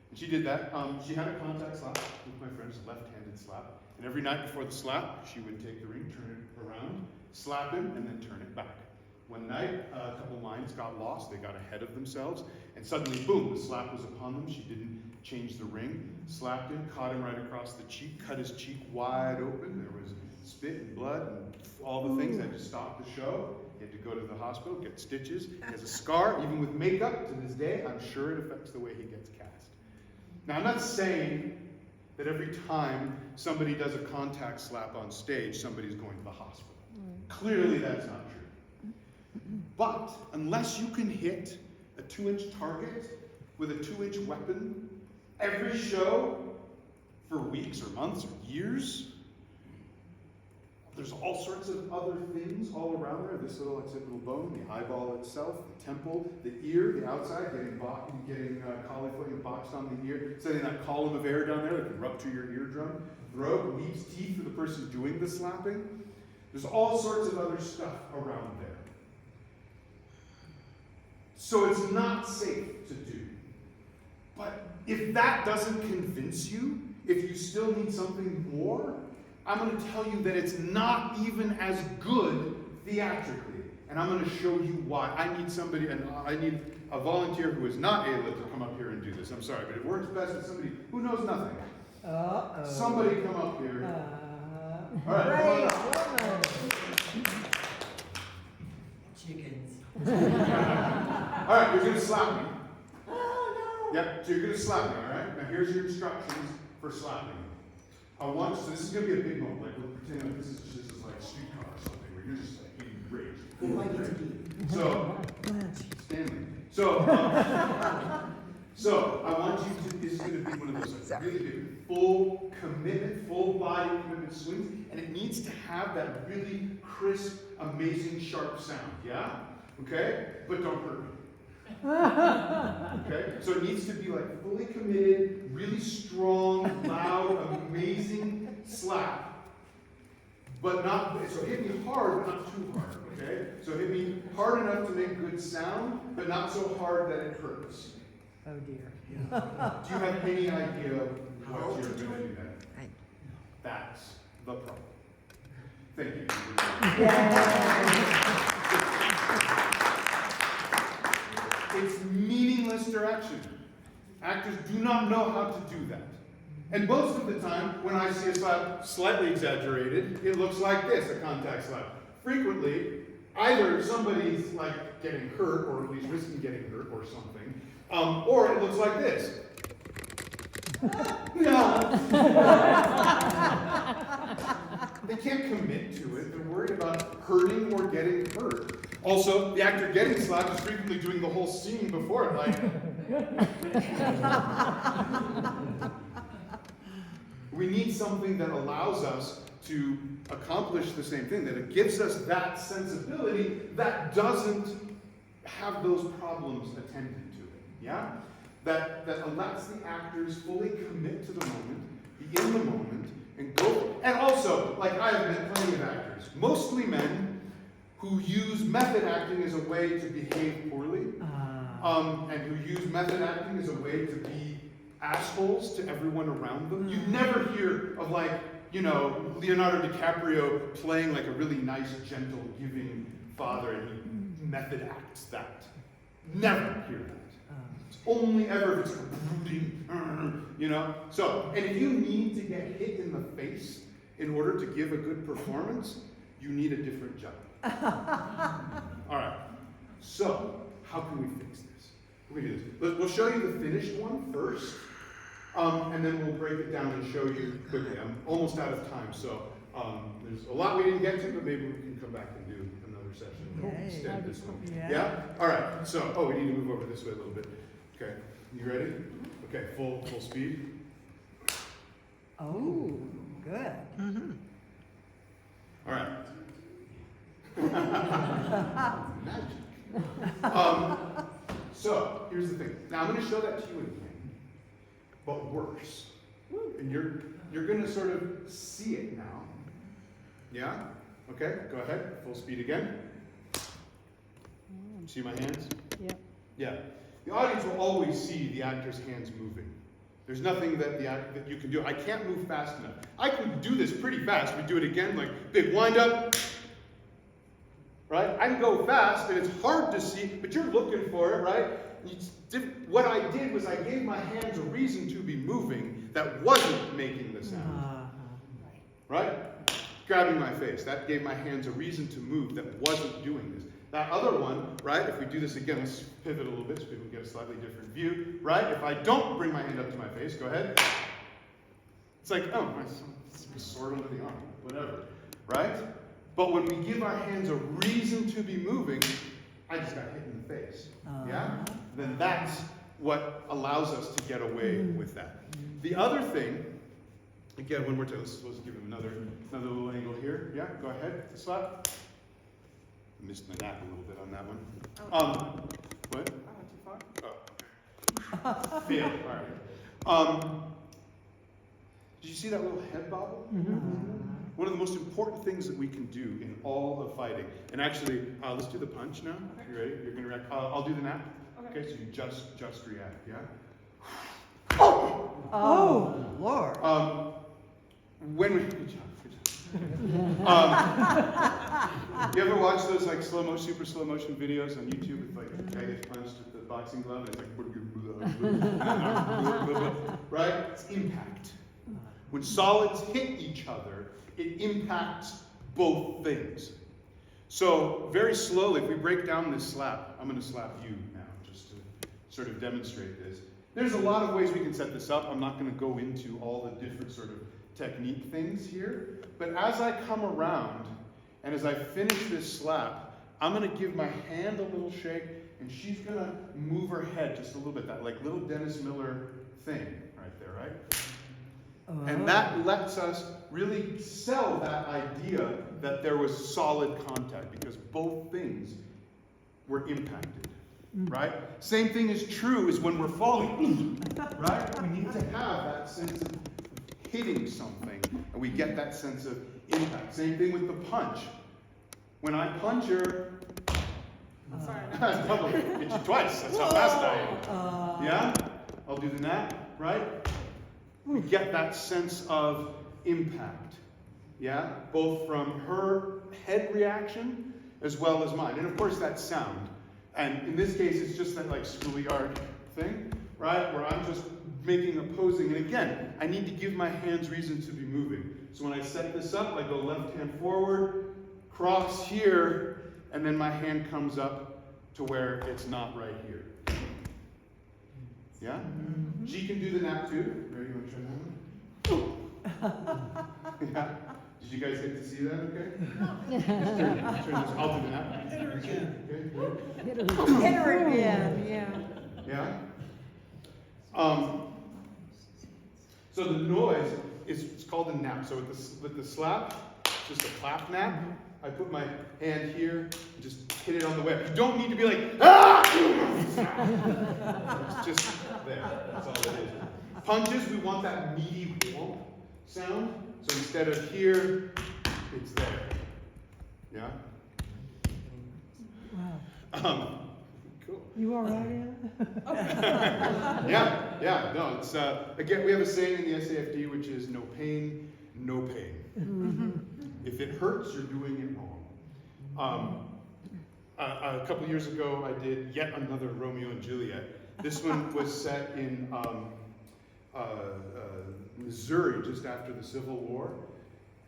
And she did that. She had a contact slap with my friend's left-handed slap. And every night before the slap, she would take the ring, turn it around, slap him, and then turn it back. One night, a couple lines got lost. They got ahead of themselves. And suddenly, boom, the slap was upon them. She didn't change the ring. Slapped him, caught him right across the cheek, cut his cheek wide open. There was spit and blood and all the things. They had to stop the show. He had to go to the hospital, get stitches. He has a scar, even with makeup. To this day, I'm sure it affects the way he gets cast. Now, I'm not saying that every time somebody does a contact slap on stage, somebody's going to the hospital. Clearly, that's not true. But unless you can hit a 2-inch target with a 2-inch weapon every show for weeks or months or years, there's all sorts of other things all around there. This little occipital bone, the eyeball itself, the temple, the ear, the outside, getting cauliflower boxed on the ear, setting that column of air down there that can rupture your eardrum, throat, leaves teeth for the person doing the slapping. There's all sorts of other stuff around there. So it's not safe to do. But if that doesn't convince you, if you still need something more, I'm going to tell you that it's not even as good theatrically. And I'm going to show you why. I need a volunteer who is not able to come up here and do this. I'm sorry, but it works best with somebody who knows nothing. Somebody come up here. All right, come on up. Chickens. All right, you're going to slap me. Oh, no. Yep, so you're going to slap me, all right? Now here's your instructions for slapping. So this is going to be a big moment. Like, we're pretending like this is like streetcar or something, where you're just like enraged. Who do I get to be? So, Stanley. So I want you to, this is going to be one of those like, really big, full commitment, full body commitment swings, and it needs to have that really crisp, amazing, sharp sound, yeah? Okay? But don't hurt me. Okay? So it needs to be like fully committed, really strong, loud, amazing slap. But not, so hit me hard, but not too hard, okay? So hit me hard enough to make good sound, but not so hard that it hurts. Oh dear. Do you have any idea what you're going to do then? That's the problem. Thank you. It's meaningless direction. Actors do not know how to do that. And most of the time, when I see a slap slightly exaggerated, it looks like this, a contact slap. Frequently, either somebody's like getting hurt, or at least risking getting hurt or something, or it looks like this. No. They can't commit to it. They're worried about hurting or getting hurt. Also, the actor getting slapped is frequently doing the whole scene before it, like. We need something that allows us to accomplish the same thing, that it gives us that sensibility that doesn't have those problems attended to it. Yeah? That lets the actors fully commit to the moment, be in the moment, and go. And also, like I have met plenty of actors, mostly men, who use method acting as a way to behave poorly. and who use method acting as a way to be assholes to everyone around them. You never hear of like, you know, Leonardo DiCaprio playing like a really nice, gentle, giving father, and he method acts that. Never hear that. It's only ever if it's brooding, you know? So, and if you need to get hit in the face in order to give a good performance, you need a different job. All right. So, how can we fix this? We're gonna do this. We'll show you the finished one first, and then we'll break it down and show you quickly. I'm almost out of time, so there's a lot we didn't get to, but maybe we can come back and do another session. We'll Yay. extend this one. Yeah. Yeah? All right. So, we need to move over this way a little bit. Okay. You ready? Okay. Full speed. Oh, good. All right. Magic. So, here's the thing. Now, I'm going to show that to you again, but worse. And you're going to sort of see it now. Yeah? Okay, go ahead. Full speed again. See my hands? Yep. Yeah. The audience will always see the actor's hands moving. There's nothing that that you can do. I can't move fast enough. I can do this pretty fast. We do it again, like big wind up. Right? I can go fast, and it's hard to see, but you're looking for it, right? What I did was I gave my hands a reason to be moving that wasn't making the sound. Right? Grabbing my face. That gave my hands a reason to move that wasn't doing this. That other one, right, if we do this again, let's pivot a little bit so people get a slightly different view, right? If I don't bring my hand up to my face, go ahead. It's like, oh, my sword under the arm, whatever, right? But when we give our hands a reason to be moving, I just got hit in the face, yeah? Then that's what allows us to get away with that. The other thing, again, one more time, let's give him another little angle here. Yeah, go ahead, slap. Missed my nap a little bit on that one. What? I went too far. Oh, okay. Fail. All right. Did you see that little head bobble? One of the most important things that we can do in all of fighting. And actually, let's do the punch now. Okay. You ready? You're gonna react. I'll do the nap. Okay. Okay. So you just react. Yeah. Oh, Lord. Good job. You ever watch those like super slow motion videos on YouTube with like a guy gets punched with the boxing glove and it's like right? It's impact. When solids hit each other, it impacts both things. So very slowly, if we break down this slap, I'm going to slap you now just to sort of demonstrate this. There's a lot of ways we can set this up. I'm not going to go into all the different sort of technique things here. But as I come around and as I finish this slap, I'm going to give my hand a little shake and she's going to move her head just a little bit, that like little Dennis Miller thing right there, right? And that lets us really sell that idea that there was solid contact because both things were impacted, right? Same thing is true as when we're falling, right? We need to have that sense of hitting something and we get that sense of impact. Same thing with the punch. When I punch her, Sorry. double hit you twice. That's how fast I am. Yeah? I'll do the nap, right? We get that sense of impact. Yeah? Both from her head reaction as well as mine. And of course that sound. And in this case it's just that like schoolyard thing, right? Where I'm just making opposing. And again, I need to give my hands reason to be moving. So when I set this up, I go left hand forward, cross here, and then my hand comes up to where it's not right here. Yeah? She can do the nap too. Ready? You want to try that one? Yeah? Did you guys get to see that okay? I'll do the nap. Hit her again. Okay, good. Hit her again, yeah. Yeah? So the noise it's called a nap. So with the slap, it's just a clap nap. I put my hand here and just hit it on the whip. You don't need to be like, ah! It's just there. That's all it is. Punches, we want that meaty whomp sound. So instead of here, it's there. Yeah? Wow. Cool. You all right, Anna? Yeah, no, it's, again, we have a saying in the SAFD, which is no pain, no pain. If it hurts, you're doing it wrong. A couple years ago, I did yet another Romeo and Juliet. This one was set in Missouri just after the Civil War.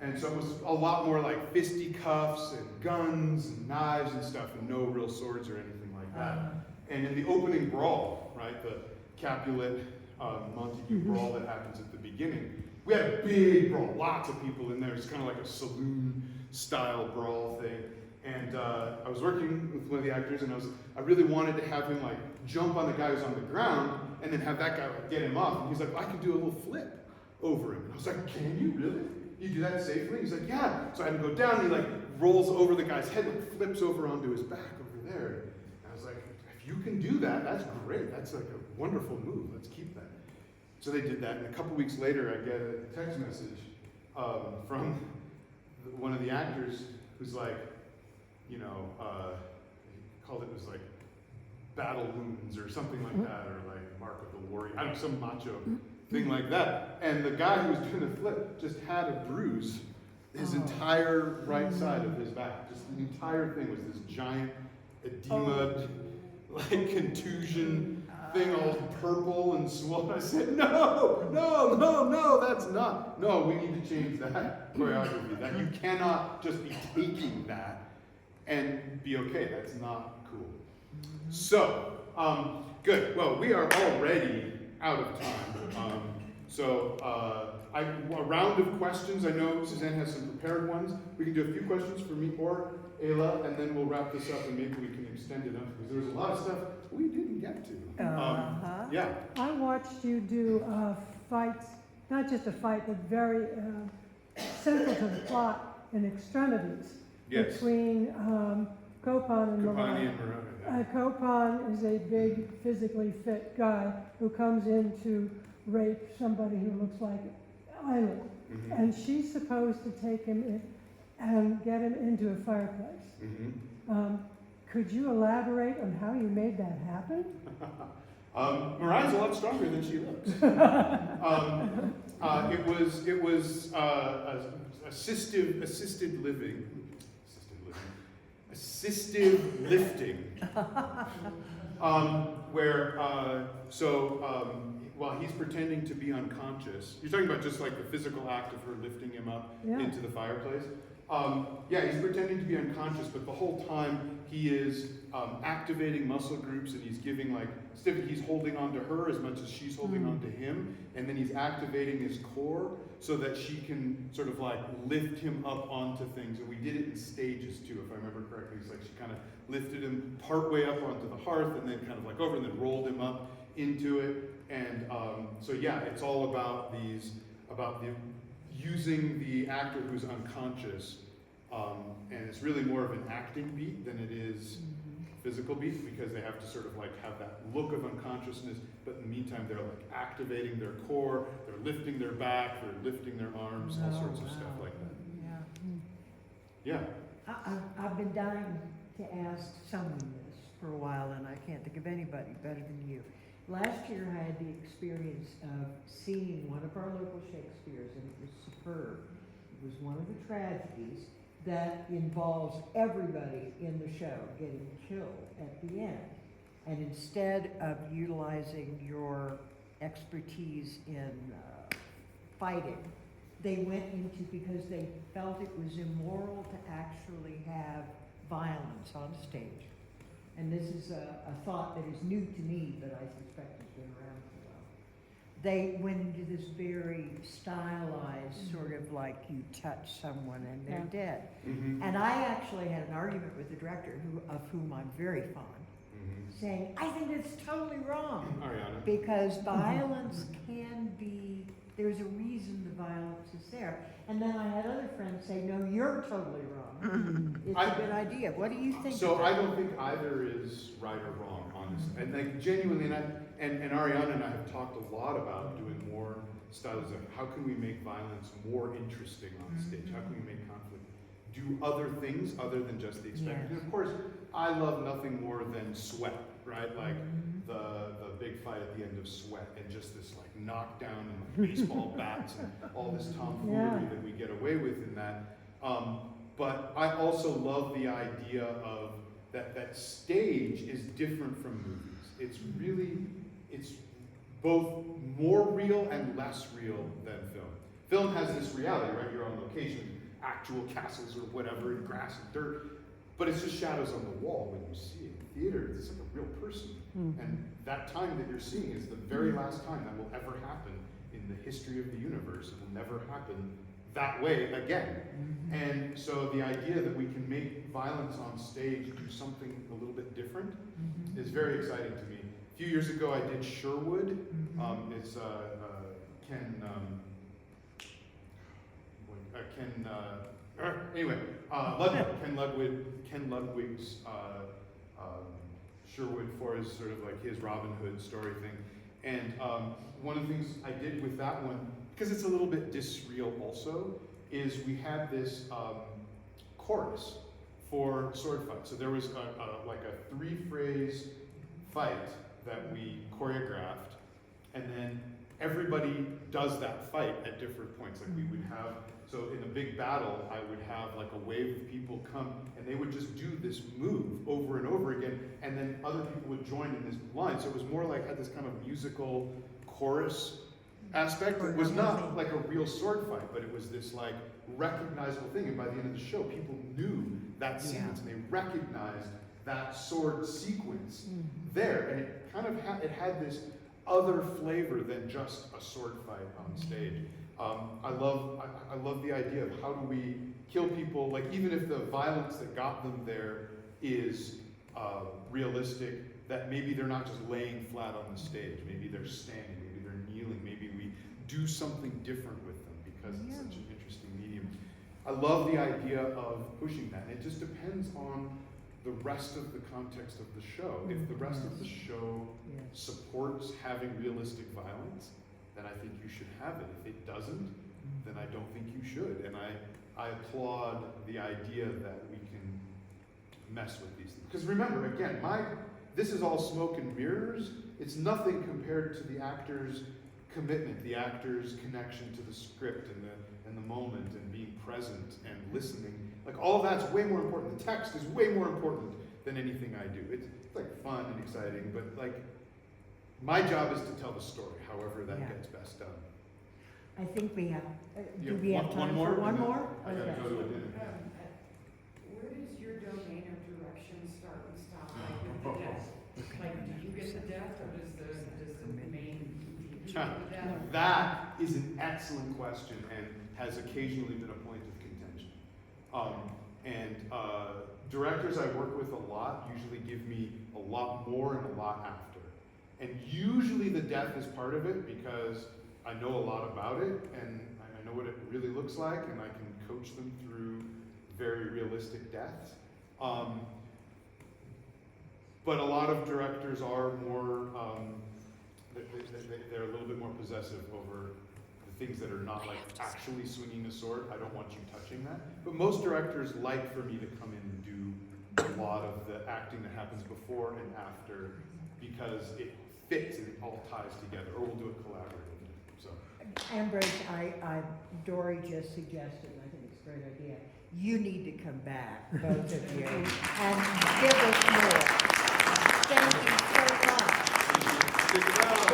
And so it was a lot more like fisticuffs and guns and knives and stuff, and no real swords or anything like that. And in the opening brawl, right, the Capulet Montague brawl that happens at the beginning, we had a big brawl, lots of people in there. It's kind of like a saloon-style brawl thing. And I was working with one of the actors, and I really wanted to have him like jump on the guy who's on the ground, and then have that guy like get him up. And he's like, I could do a little flip over him. And I was like, can you really? You do that safely? He's like, yeah. So I had to go down, and he like rolls over the guy's head, like flips over onto his back over there. And I was like, if you can do that, that's great. That's like a wonderful move. Let's keep that. So they did that, and a couple weeks later, I get a text message from one of the actors who's like, you know, he called it was like battle wounds or something like that, or like Mark of the Warrior, I don't know, some macho thing like that. And the guy who was doing the flip just had a bruise his entire right side of his back. Just the entire thing was this giant edema, like contusion thing, all purple and swollen. I said, no, that's not. No, we need to change that choreography. That you cannot just be taking that and be okay. That's not cool. So, good. Well, we are already out of time. A round of questions. I know Suzanne has some prepared ones. We can do a few questions for me or Ayla, and then we'll wrap this up, and maybe we can extend it up, because there was a lot of stuff we didn't get to. Yeah. I watched you do fights, not just a fight, but very central to the plot in Extremities. Yes. Between Copan and Kapani Morano. and Morano. Copan is a big, physically fit guy who comes in to rape somebody who looks like Isla. Mm-hmm. And she's supposed to take him in and get him into a fireplace. Mm-hmm. Could you elaborate on how you made that happen? Mariah's a lot stronger than she looks. It was assisted lifting, while he's pretending to be unconscious, you're talking about just like the physical act of her lifting him up into the fireplace. He's pretending to be unconscious, but the whole time he is activating muscle groups, and he's giving like, he's holding on to her as much as she's holding on to him, and then he's activating his core so that she can sort of like lift him up onto things. And we did it in stages too, if I remember correctly. It's like she kind of lifted him partway up onto the hearth, and then kind of like over, and then rolled him up into it. And it's all about using the actor who's unconscious, and it's really more of an acting beat than it is physical beat, because they have to sort of like have that look of unconsciousness, but in the meantime they're like activating their core, they're lifting their back, they're lifting their arms, all sorts of stuff like that. Yeah. I've been dying to ask someone this for a while, and I can't think of anybody better than you. Last year I had the experience of seeing one of our local Shakespeares, and it was superb. It was one of the tragedies that involves everybody in the show getting killed at the end. And instead of utilizing your expertise in fighting, they went into, because they felt it was immoral to actually have violence on stage. And this is a thought that is new to me, but I suspect has been around for a while. They went into this very stylized sort of like you touch someone and they're dead. Mm-hmm. And I actually had an argument with the director, of whom I'm very fond, saying, I think it's totally wrong. Ariana. Because violence can be, there's a reason the violence is there. And then I had other friends say, no, you're totally wrong. It's a good idea. What do you think? So I don't think either is right or wrong, honestly. And like genuinely, and Ariana and I have talked a lot about doing more styles of how can we make violence more interesting on stage? How can we make conflict do other things other than just the expected? And of course, I love nothing more than sweat. right? Like the big fight at the end of Sweat, and just this like knockdown and like baseball bats and all this tomfoolery Yeah. that we get away with in that. But I also love the idea of that stage is different from movies. It's both more real and less real than film. Film has this reality, right? You're on location, actual castles or whatever, in grass and dirt, but it's just shadows on the wall when you see it. In theater, it's like a real person. And that time that you're seeing is the very last time that will ever happen in the history of the universe. It will never happen that way again. And so the idea that we can make violence on stage do something a little bit different is very exciting to me. A few years ago, I did Sherwood. It's Ken Ludwig's Sherwood for his sort of like his Robin Hood story thing. And one of the things I did with that one, because it's a little bit disreal also, is we had this chorus for sword fight. So there was like a 3-phrase fight that we choreographed, and then everybody does that fight at different points. Like we would have, so in a big battle, I would have like a wave of people come, and they would just do this move over and over again, and then other people would join in this line. So it was more like had this kind of musical chorus aspect. It was not like a real sword fight, but it was this like recognizable thing. And by the end of the show, people knew that sequence, and they recognized that sword sequence there, and it kind of it had this other flavor than just a sword fight on stage. I love the idea of how do we kill people, like even if the violence that got them there is realistic, that maybe they're not just laying flat on the stage, maybe they're standing, maybe they're kneeling, maybe we do something different with them because it's such an interesting medium. I love the idea of pushing that, and it just depends on the rest of the context of the show. If the rest of the show supports having realistic violence, then I think you should have it. If it doesn't, then I don't think you should. And I applaud the idea that we can mess with these things. Because remember, again, this is all smoke and mirrors. It's nothing compared to the actor's commitment, the actor's connection to the script and the moment and being present and listening. Like all of that's way more important. The text is way more important than anything I do. It's like fun and exciting, but like my job is to tell the story, however that gets best done. I think we have, Yeah, do we have time for one more? I gotta Okay. go to a dinner. Where does your domain of direction start and stop, like with the death? Like, do you get the death, or does the main movie get the death? That is an excellent question and has occasionally been a point of contention. Directors I work with a lot usually give me a lot more and a lot after. And usually the death is part of it because I know a lot about it and I know what it really looks like, and I can coach them through very realistic deaths. But a lot of directors are more, they're a little bit more possessive over the things that are not like actually swinging a sword. I don't want you touching that. But most directors like for me to come in and do a lot of the acting that happens before and after because it fits and it all ties together, or we'll do it collaboratively. So, Ambrose, Dory just suggested, and I think it's a great idea, you need to come back, both of you, and give us more. Thank you so much. stick around.